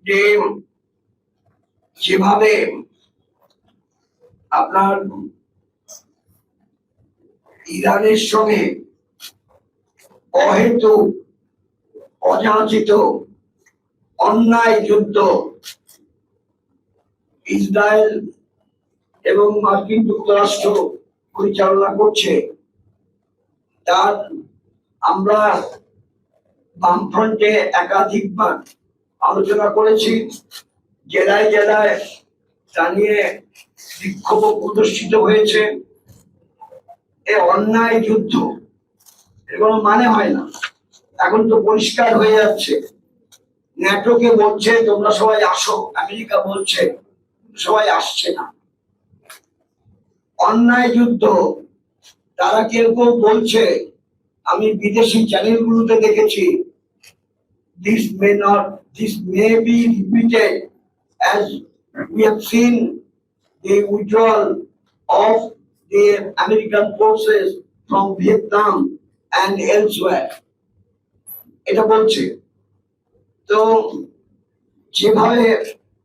যে যেভাবে আপনার ইরানের সঙ্গে অহেতুক অযাচিত অন্যায় যুদ্ধ ইসরায়েল এবং মার্কিন যুক্তরাষ্ট্র পরিচালনা করছে, তার আমরা বামফ্রন্টে একাধিকবার আলোচনা করেছি। জেলায় জেলায় তা নিয়ে বিক্ষোভ প্রদর্শিত হয়েছে। এ অন্যায় যুদ্ধ এবং মানে হয় না। এখন তো পরিষ্কার হয়ে যাচ্ছে, ন্যাটোকে বলছে তোমরা সবাই আসো, আমেরিকা বলছে সবাই আসছে না। অন্যায় যুদ্ধ তারা কেউ কেউ বলছে, আমি বিদেশি চ্যানেলগুলোতে দেখেছি, this may be repeated as we have seen the withdrawal of the American forces from Vietnam and elsewhere. এটা বলছে। তো যেভাবে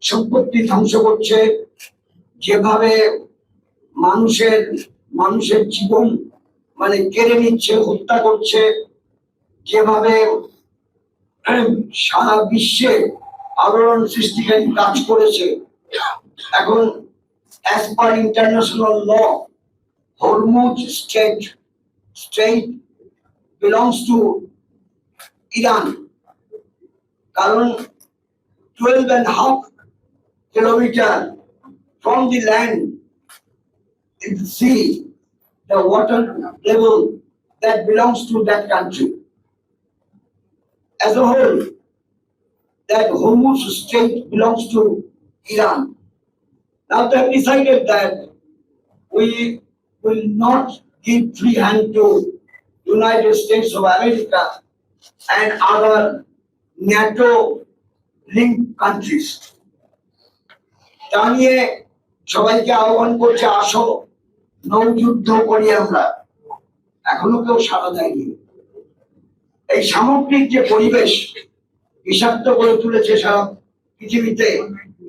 সম্পত্তি ধ্বংস করছে, যেভাবে মানুষের জীবন মানে কেড়ে নিচ্ছে, হত্যা করছে, যেভাবে সারা বিশ্বে আলোড়ন সৃষ্টিকারী কাজ করেছে, এখন as per international law Hormuz Strait belongs to Iran, কারণ 12.5 kilometer from the land in the sea, the water level that belongs to that country as a whole, that Hormuz Strait belongs to Iran. Now they have decided that we will not give free hand to United States of America and other NATO linked countries. তা নিয়ে সবাইকে আহ্বান করছে, আসো নৌযুদ্ধ করি আমরা। এখনো কেউ সাড়া দেয়নি। এই সামগ্রিক যে পরিবেশ বিষাক্ত করে তুলেছে সারা পৃথিবীতে,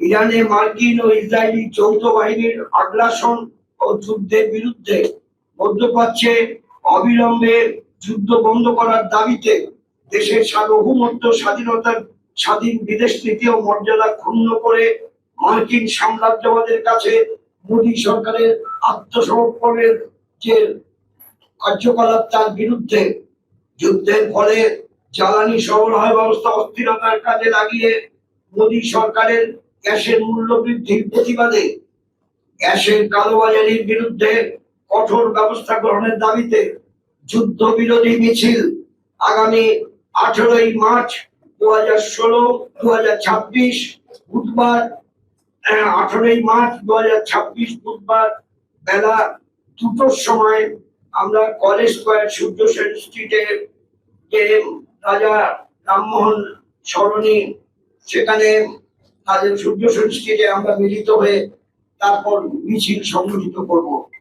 ইরানে মার্কিন ও ইসরায়েলি যৌথ বাহিনীর আগ্রাসন ও যুদ্ধের বিরুদ্ধে মধ্যপ্রাচ্যে অবিলম্বে যুদ্ধ বন্ধ করার দাবিতে দেশের সার্বভৌমত্ব, স্বাধীনতার স্বাধীন বিদেশ নীতি ও মর্যাদা ক্ষুণ্ণ করে মার্কিন সাম্রাজ্যবাদের কাছে মোদী সরকারের আত্মসমর্পণের যে কার্যকলাপ, তার বিরুদ্ধে যুদ্ধের ফলে জ্বালানি সরবরাহ ব্যবস্থা অস্থিরতার কাজে লাগিয়ে মোদী সরকারের গ্যাসের মূল্য বৃদ্ধির প্রতিবাদে গ্যাসের কালোবাজারির বিরুদ্ধে কঠোর ব্যবস্থা গ্রহণের দাবিতে যুদ্ধ বিরোধী মিছিল আগামী 18 মার্চ 2026 বুধবার 18 মার্চ 2026 বুধবার বেলা 2টার সময় আমরা কলেজ স্কয়ার সূর্য সেন স্ট্রিটে যে রাজা রামমোহন সরণি, সেখানে তাদের সূর্য সেন স্ট্রিটে আমরা মিলিত হয়ে তারপর মিছিল সংগঠিত করব।